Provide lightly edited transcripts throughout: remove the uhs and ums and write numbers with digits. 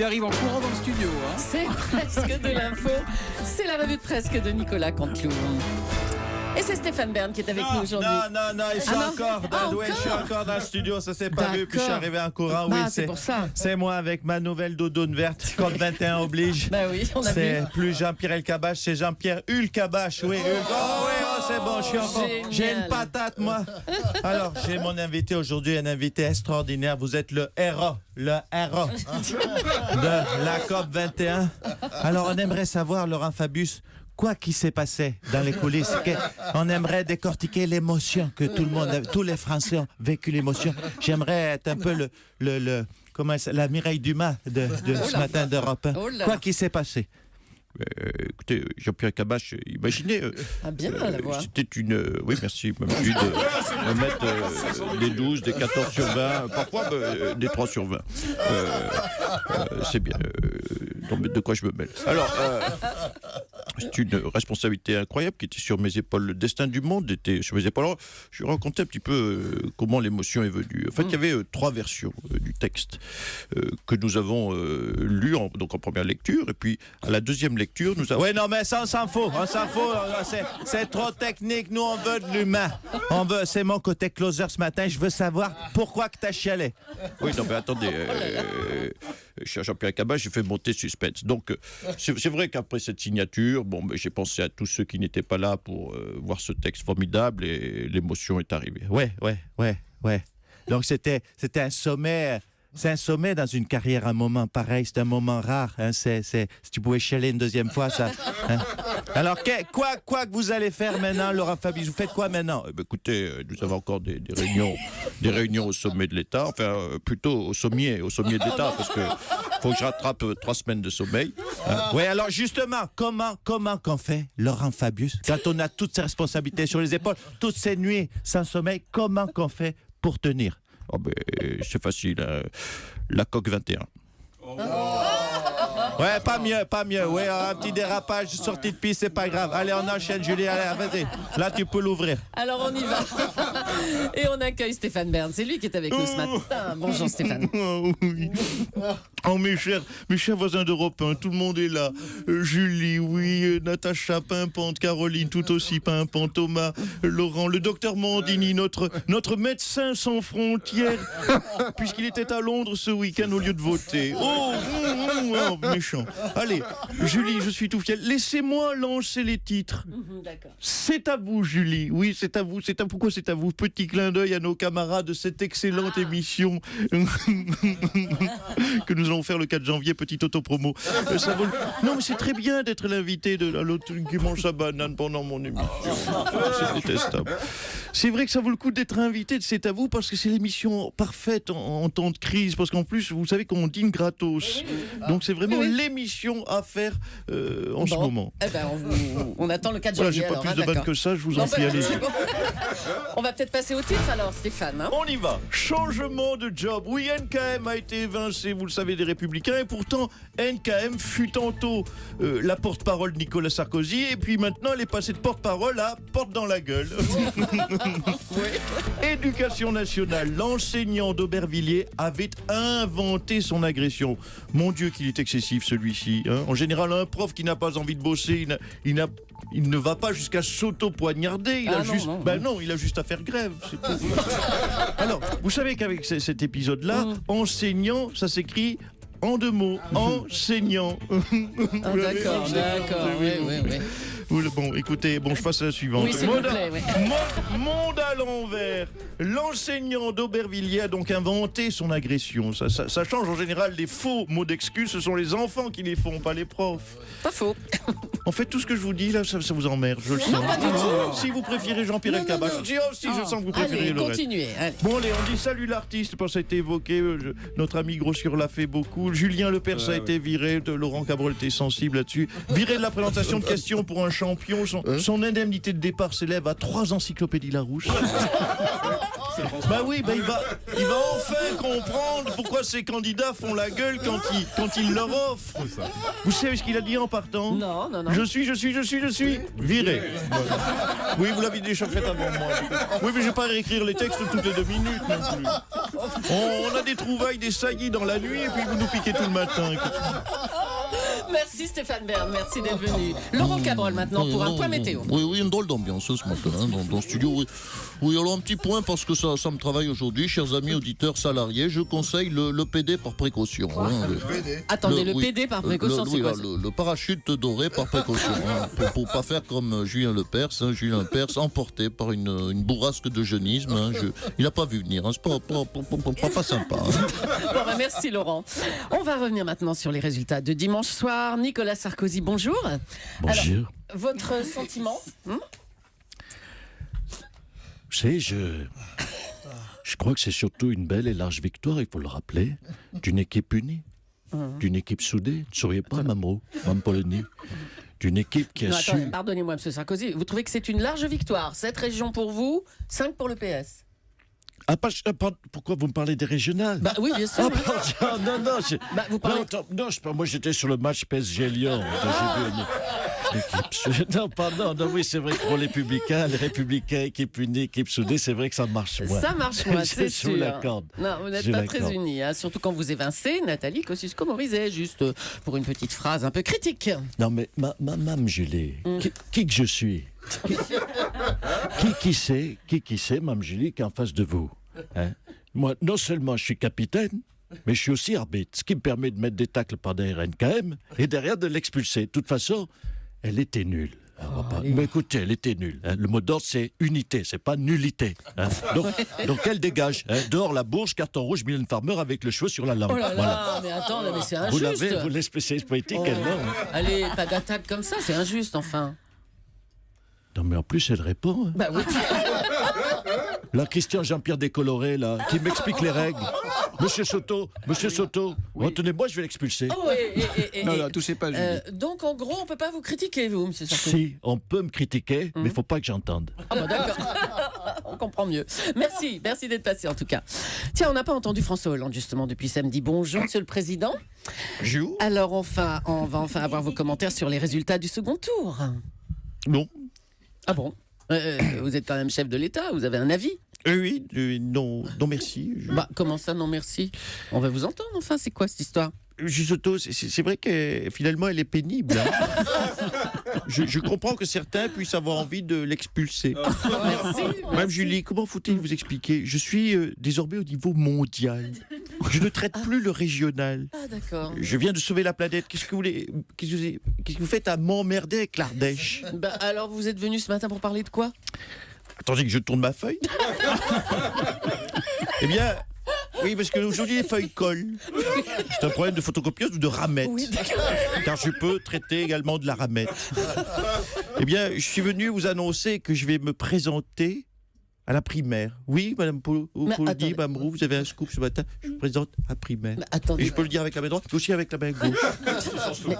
Il arrive en courant dans le studio. Hein. C'est presque de l'info. C'est la revue de presque de Nicolas Canteloup. Et c'est Stéphane Bern qui est avec nous aujourd'hui. Non, je suis je suis encore dans le studio, ça s'est pas vu, puis je suis arrivé en courant. Oui, c'est pour ça. C'est moi avec ma nouvelle doudoune verte, code 21 oblige. Bah oui, on a vu. C'est plus Jean-Pierre Elkabach, c'est Jean-Pierre Hulkabache. Oui, c'est bon, je suis encore. J'ai une patate, moi. Alors, j'ai mon invité aujourd'hui, un invité extraordinaire. Vous êtes le héros de la COP 21. Alors, on aimerait savoir, Laurent Fabius, quoi qui s'est passé dans les coulisses. On aimerait décortiquer l'émotion que tous les Français ont vécu l'émotion. J'aimerais être un peu la Mireille Dumas de ce matin d'Europe 1. Quoi qui s'est passé. Écoutez, Jean-Pierre Cabache, imaginez. Bien la voix. C'était une. Oui, merci. Même plus de mettre des 12, des 14 sur 20, parfois des 3 sur 20. C'est bien. Non, mais de quoi je me mêle. Alors, c'est une responsabilité incroyable qui était sur mes épaules. Le destin du monde était sur mes épaules. Alors, je vais raconter un petit peu comment l'émotion est venue. En fait, il y avait 3 versions du texte que nous avons lu en première lecture. Et puis, à la deuxième lecture, nous avons... Oui, non, mais ça, on s'en fout. C'est trop technique. Nous, on veut de l'humain. C'est mon côté closer ce matin. Je veux savoir pourquoi que t'as chialé. Oui, non, mais attendez. Jean-Pierre Cabache, j'ai fait monter suspense. Donc, c'est vrai qu'après cette signature, j'ai pensé à tous ceux qui n'étaient pas là pour voir ce texte formidable et l'émotion est arrivée. Ouais. Donc, c'était un sommet. C'est un sommet dans une carrière, un moment pareil. C'est un moment rare. Hein, si tu pouvais chialer une deuxième fois, ça. Hein. Alors, quoi que vous allez faire maintenant, Laurent Fabius, vous faites quoi maintenant? Écoutez, nous avons encore des réunions au sommet de l'État. Enfin, plutôt au sommier de l'État, parce que faut que je rattrape 3 semaines de sommeil. Hein. Oui, alors justement, comment qu'on fait, Laurent Fabius, quand on a toutes ces responsabilités sur les épaules, toutes ces nuits sans sommeil, comment qu'on fait pour tenir? C'est facile, la coque 21. Ouais, pas mieux. Ouais, un petit dérapage, sortie de piste, c'est pas grave. Allez, on enchaîne, Julie, allez, vas-y. Là, tu peux l'ouvrir. Alors, on y va. Et on accueille Stéphane Bern. C'est lui qui est avec nous ce matin. Bonjour, Stéphane. Oh, mes chers voisins d'Europe 1, tout le monde est là. Julie, oui, Natacha, pimpante, Caroline, tout aussi pimpante, Thomas, Laurent, le docteur Mandini, notre médecin sans frontières, puisqu'il était à Londres ce week-end au lieu de voter. Oh, méchant. Allez, Julie, je suis tout fier. Laissez-moi lancer les titres. D'accord. C'est à vous, Julie. Oui, c'est à vous. Pourquoi c'est à vous? Petit clin d'œil à nos camarades de cette excellente émission que nous allons faire le 4 janvier, petit autopromo. Non, mais c'est très bien d'être l'invité de l'autre qui mange sa banane pendant mon émission. C'est détestable. C'est vrai que ça vaut le coup d'être invité de C'est à vous parce que c'est l'émission parfaite en temps de crise. Parce qu'en plus, vous savez qu'on dîne gratos. Donc c'est vraiment l'émission à faire en ce moment. Eh ben, on attend le 4 janvier. J'ai pas plus de vannes que ça, je vous en prie, allez. On va peut-être passer au titre alors, Stéphane. Hein, on y va. Changement de job. Oui, NKM a été évincé, vous le savez, des Républicains. Et pourtant, NKM fut tantôt la porte-parole de Nicolas Sarkozy. Et puis maintenant, elle est passée de porte-parole à porte dans la gueule. Éducation nationale. L'enseignant d'Aubervilliers avait inventé son agression. Mon Dieu, qu'il est excessif celui-ci. Hein. En général, un prof qui n'a pas envie de bosser, il ne va pas jusqu'à s'auto-poignarder. Il a juste à faire grève. C'est tout. Alors, vous savez qu'avec cet épisode-là, enseignant, ça s'écrit en 2 mots. Enseignant. D'accord. Oui. Bon, écoutez, je passe à la suivante. Oui, s'il vous plaît, oui. Monde à l'envers. L'enseignant d'Aubervilliers a donc inventé son agression. Ça change en général les faux mots d'excuse. Ce sont les enfants qui les font, pas les profs. Pas faux. En fait, tout ce que je vous dis, là, ça vous emmerde, je le sens. Non, pas du tout. Si vous préférez Jean-Pierre Elkabach, je sens que vous préférez le reste. Continuez. Bon, allez, on dit salut l'artiste, parce que ça a été évoqué. Notre ami Grossure l'a fait beaucoup. Julien Lepers a été viré. Laurent Cabrol était sensible là-dessus. Viré de la présentation de questions pour un champion. Son indemnité de départ s'élève à 3 encyclopédies Larousse. Bah oui, bah il va enfin comprendre pourquoi ces candidats font la gueule quand ils leur offrent. Vous savez ce qu'il a dit en partant? Non. Je suis viré. Oui, vous l'avez déjà fait avant moi. Oui, mais je vais pas réécrire les textes toutes les 2 minutes non plus. On a des trouvailles, des saillies dans la nuit et puis vous nous piquez tout le matin. Merci Stéphane Bern, merci d'être venu. Laurent Cabrol maintenant pour un point météo. Oui, une drôle d'ambiance ce matin dans le studio. Oui, alors un petit point parce que ça me travaille aujourd'hui, chers amis auditeurs salariés. Je conseille le PD par précaution. Attendez, le PD par précaution, c'est quoi ça? Le parachute doré par précaution. Pour pas faire comme Julien Lepers. Julien Lepers emporté par une bourrasque de jeunisme. Il n'a pas vu venir. C'est pas sympa. Bon, bah, merci Laurent. On va revenir maintenant sur les résultats de dimanche soir. Nicolas Sarkozy, bonjour. Bonjour. Alors, votre sentiment? Vous savez, je crois que c'est surtout une belle et large victoire, il faut le rappeler, d'une équipe unie, d'une équipe soudée. Ne souriez pas, Mme Polony. D'une équipe qui a su... Attendez, pardonnez-moi, M. Sarkozy. Vous trouvez que c'est une large victoire? 7 régions pour vous, 5 pour le PS. Pourquoi vous me parlez des régionales? Bah oui, bien sûr. Non. Bah, vous parlez... Moi j'étais sur le match PSG-Lyon. Oui, c'est vrai que pour les Républicains, équipe unie, équipe soudée, c'est vrai que ça marche moins. Ça marche moins, c'est sûr. Je vous l'accorde. Non, vous n'êtes pas très unis, hein, surtout quand vous évincez Nathalie Kosciusko-Morizet, juste pour une petite phrase un peu critique. Non, mais Mme Julie, qui que je suis? Qui c'est, Mme Julie, qui est en face de vous, hein? Moi, non seulement je suis capitaine, mais je suis aussi arbitre, ce qui me permet de mettre des tacles par derrière NKM et derrière de l'expulser. De toute façon, elle était nulle. Mais écoutez, elle était nulle. Hein. Le mot d'ordre, c'est unité, c'est pas nullité. Hein. Donc elle dégage. Hein. Dehors la Bourge, carton rouge, Mylène Farmer avec le cheveu sur la langue. Oh là là, voilà. mais attends, mais c'est injuste. Vous l'avez, vous les spécialistes politiques, elle non. Allez, pas d'attaque comme ça, c'est injuste, enfin. Non, mais en plus, elle répond. Hein. Bah oui. Là, Christian Jean-Pierre Décoloré, là, qui m'explique les règles. Monsieur Soto, Oui. retenez-moi, je vais l'expulser. Oh, Non, touchez pas, Julie. Donc, en gros, on peut pas vous critiquer, vous, M. Sarkozy. Si, on peut me critiquer, mais faut pas que j'entende. Ah bah d'accord, on comprend mieux. Merci d'être passé en tout cas. Tiens, on n'a pas entendu François Hollande justement depuis samedi. Bonjour Monsieur le Président. Bonjour. Alors on va enfin avoir vos commentaires sur les résultats du second tour. Non. Ah bon? Vous êtes quand même chef de l'État, vous avez un avis? Oui, non, merci. Bah comment ça, non merci? On va vous entendre enfin, c'est quoi cette histoire? Soto, c'est vrai que finalement elle est pénible. Hein. je comprends que certains puissent avoir envie de l'expulser. Merci. Madame Julie, comment faut-il vous expliquer? Je suis désormais au niveau mondial. Je ne traite plus le régional. Ah d'accord. Je viens de sauver la planète. Qu'est-ce que vous faites à m'emmerder avec l'Ardèche? Bah alors vous êtes venu ce matin pour parler de quoi? Attendez que je tourne ma feuille. Eh bien, oui, parce qu'aujourd'hui les feuilles collent. C'est un problème de photocopieuse ou de ramette. Oui, car je peux traiter également de la ramette. Eh bien, je suis venu vous annoncer que je vais me présenter à la primaire. Oui, Madame Polony, Mme Roux, vous avez un scoop ce matin. Je me présente à la primaire. Attendez. Et je peux le dire avec la main droite, mais aussi avec la main gauche.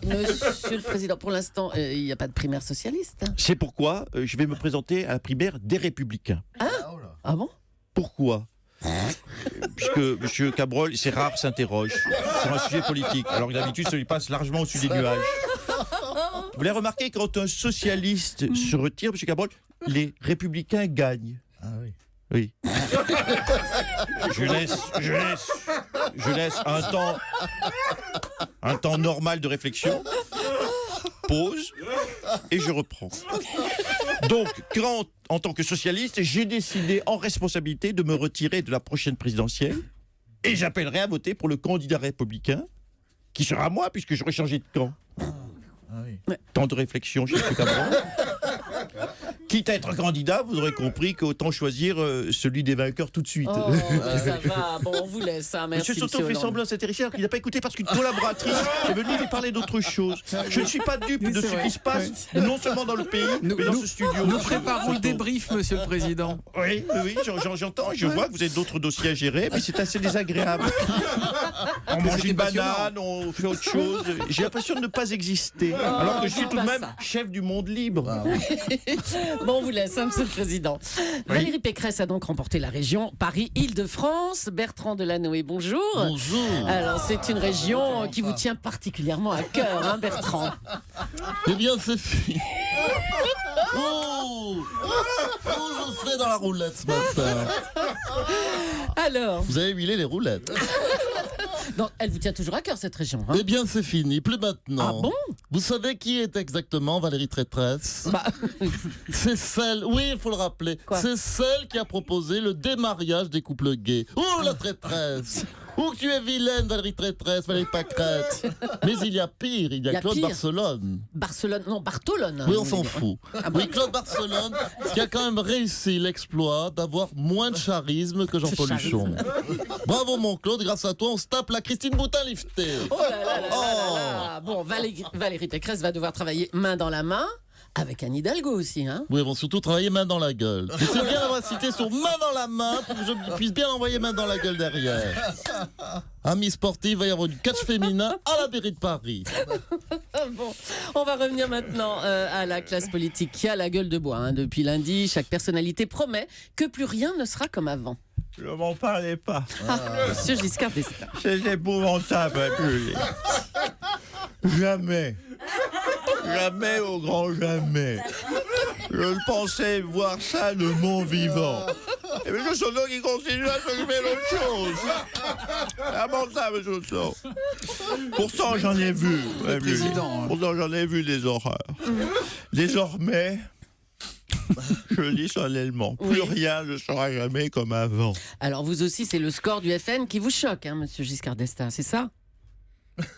Mais, Monsieur le Président, pour l'instant, il n'y a pas de primaire socialiste. Hein. C'est pourquoi je vais me présenter à la primaire des Républicains. Ah bon? Pourquoi? Puisque M. Cabrol, c'est rare, s'interroge sur un sujet politique, alors que d'habitude, ça lui passe largement au-dessus des nuages. Vous l'avez remarqué, quand un socialiste se retire, M. Cabrol, les Républicains gagnent. Ah oui. Oui. Je laisse un temps normal de réflexion, pause, et je reprends. Donc, en tant que socialiste, j'ai décidé en responsabilité de me retirer de la prochaine présidentielle et j'appellerai à voter pour le candidat républicain, qui sera moi, puisque j'aurai changé de camp. Ah oui. Temps de réflexion, je sais pas. Quitte à être candidat, vous aurez compris qu'autant choisir celui des vainqueurs tout de suite. Oh, ça va, bon, on vous laisse. Hein, merci, Monsieur Soto fait semblant de s'intéresser alors qu'il n'a pas écouté parce qu'une collaboratrice est venue lui parler d'autre chose. Je ne suis pas dupe de ce qui se passe, non seulement dans le pays, mais dans ce studio. Nous préparons le débrief, Monsieur le Président. Oui, j'entends. Je vois que vous avez d'autres dossiers à gérer, mais c'est assez désagréable. On mange une banane, on fait autre chose. J'ai l'impression de ne pas exister, alors que je suis tout de même chef du monde libre. Bon, on vous laisse, hein, Monsieur le Président. Valérie Pécresse a donc remporté la région Paris-Île-de-France. Bertrand Delanoë, bonjour. Bonjour. Alors, c'est une région qui vous tient particulièrement à cœur, hein, Bertrand. Eh bien, c'est fini. Oh, je serai dans la roulette ce matin. Alors, Vous avez huilé les roulettes. donc, elle vous tient toujours à cœur, cette région, hein? Eh bien, c'est fini, plus maintenant. Ah bon? Vous savez qui est exactement Valérie Pécresse? Bah, C'est celle, oui, il faut le rappeler, Quoi? c'est celle qui a proposé le démariage des couples gays. Oh, la traîtresse! Oh, que tu es vilaine, Valérie Pécresse, Valérie Pécresse. Mais il y a pire, il y a Claude pire. Barcelone. Barcelone, non, Bartolone. Oui, on s'en fout. Oui, Claude Barcelone, qui a quand même réussi l'exploit d'avoir moins de charisme que Jean-Paul Charisme. Huchon. Bravo, mon Claude, grâce à toi, on se tape la Christine Boutin liftée. Oh là là là là là là. Bon, Valérie Pécresse va devoir travailler main dans la main avec Anne Hidalgo aussi, hein? Oui, ils vont surtout travailler main dans la gueule. Et c'est bien d'avoir cité sur main dans la main pour que je puisse bien envoyer main dans la gueule derrière. Amis sportifs, il va y avoir du catch féminin à la mairie de Paris. Bon, on va revenir maintenant à la classe politique qui a la gueule de bois, hein. Depuis lundi, chaque personnalité promet que plus rien ne sera comme avant. Ne m'en parlez pas. Monsieur Giscard d'Estaing. C'est épouvantable, Julie. Jamais. Jamais au grand jamais. Je ne pensais voir ça de mon vivant. Et M. Soto qui continue à s'occuper d'autre chose. Comment ça, M. Soto? Pourtant, j'en ai vu. Le président, hein. Pourtant, j'en ai vu des horreurs. Désormais, je le dis solennellement, plus Oui. rien ne sera jamais comme avant. Alors vous aussi, c'est le score du FN qui vous choque, hein, Monsieur Giscard d'Estaing, c'est ça?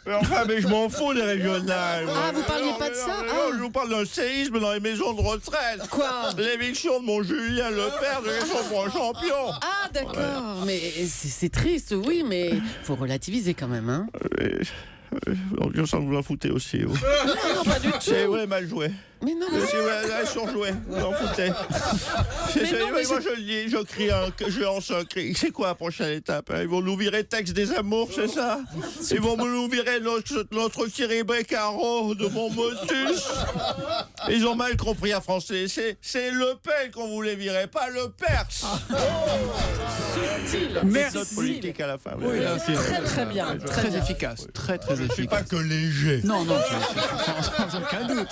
Mais enfin, mais je m'en fous des régionales. Ah, vous parliez pas de ça? Non, Ah. je vous parle d'un séisme dans les maisons de retraite. Quoi? L'éviction de mon Julien Lepère de son grand champion. Ah d'accord, mais c'est triste, oui, mais faut relativiser quand même, hein? Je sens que vous en foutez aussi. Vous. Non, pas du tout. C'est ouais, mal joué. Mais non, mais C'est ouais, surjoué. Vous en foutez. non, mais Moi, je le dis, je crie, je lance un cri. C'est quoi la prochaine étape, hein? Ils vont nous virer texte des amours, c'est ça? Ils vont nous virer notre Thierry Beccaro de mon motus. Ils ont mal compris à français. C'est Le Pen qu'on voulait virer, pas le Perse. subtil. Merci. C'est Notre politique à la fin. Oui, là, c'est Très très bien, très très bien. efficace. Très, très C'est pas efficace. que léger. Non, non, sans aucun doute.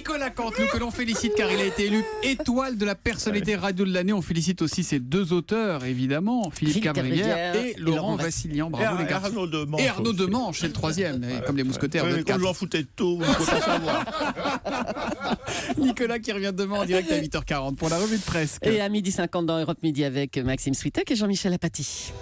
Nicolas Canteloup, que l'on félicite car il a été élu étoile de la personnalité radio de l'année. On félicite aussi ses deux auteurs, évidemment, Philippe Cavrière et Laurent Vassilian. Bravo les gars. Arnaud Demanche. Et Arnaud Demanche, c'est le troisième, et comme les mousquetaires. Ouais, vous mais êtes comme quatre. je m'en foutais de tout, vous ne pouvez pas savoir. Nicolas qui revient demain en direct à 8h40 pour la revue de presse. Et à 12h50 dans Europe Midi avec Maxime Switek et Jean-Michel Apathy.